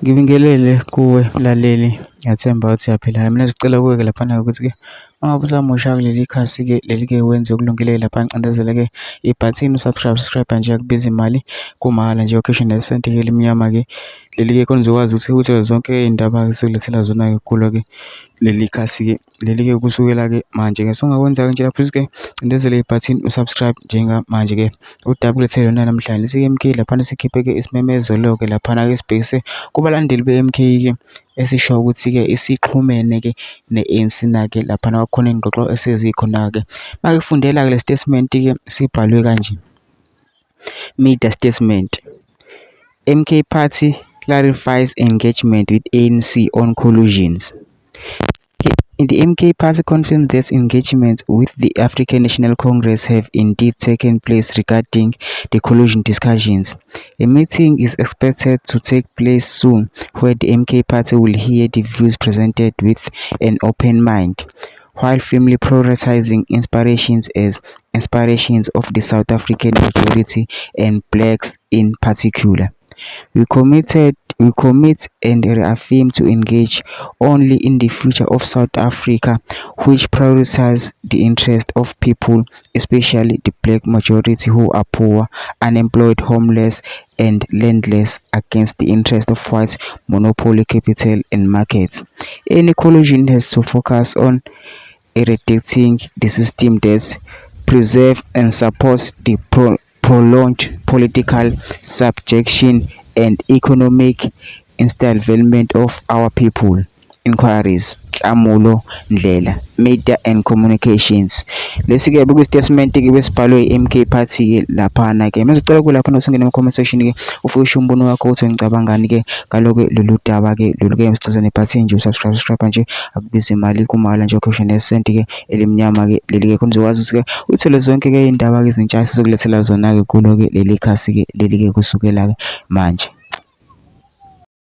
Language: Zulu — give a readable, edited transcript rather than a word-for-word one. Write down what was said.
Ngibingelele kuwe mlaleli, ngiyathemba ukuthi uyaphilayo. Mina sicela kuwe-ke laphana ukuthi-ke uma ngabe usamosha kuleli khasi-ke leli-ke wenze okulungile lapha ngicindezele-ke ibhathini usubscribe nje akubizi imali kumahhala nje occasion nesenti-ke elimnyama-ke leli-ke khona uzokwazi ukuthi uthole zonke iy'ndaba esizokulethela zona-ke kulo-ke leli khasi-ke leli-ke kusukela-ke manje-ke so ongakwenza-ke nje lapho ke cindezele ibhathini usubscribe njengamanje-ke udaba kulethele lona namhlanje sike-MK laphana sikhiphe-ke isimemezelo-ke laphana-ke sibhekise kubalandeli be-MK-ke esisho ukuthi-ke isixhumene-ke ne-ANC na-ke laphana kwakukhona iy'ngxoxo esezikhona-ke. Uma-ke fundela-ke le statement-ke sibhalwe kanje. Media statement. MK Party clarifies engagement with ANC on collusions. The MK Party confirms that engagements with the African National Congress have indeed taken place regarding the collusion discussions. A meeting is expected to take place soon where the MK Party will hear the views presented with an open mind, while firmly prioritizing inspirations of the South African majority and blacks in particular. We commit and reaffirm to engage only in the future of South Africa, which prioritizes the interest of people, especially the black majority who are poor, unemployed, homeless, and landless, against the interest of white monopoly capital and markets. Any collusion has to focus on eradicating the system that preserves and supports the prolonged political subjection and economic enslavement of our people. Inquiries, Nhlamulo Ndlela, Media and Communications. Lesi-ke bekuyi-statement-ke besibhalwe i-MK Party-ke laphana-ke. Mina ngicela kulaphana usungene kuma-comment section-ke ufike usho umbono wakho ukuthi ngicabangani-ke ngaloke lolu daba-ke lolu-ke sicela nebhathini nje usubscribe nje akubizi imali kumahhala nje occasion nesenti-ke elimnyama-ke leli-ke khona uzokwazi ukuthi-ke uthole zonke-ke iy'ndaba-ke ezintsha sizokulethela zona-ke kulo-ke leli khasi-ke leli-ke kusukela-ke manje.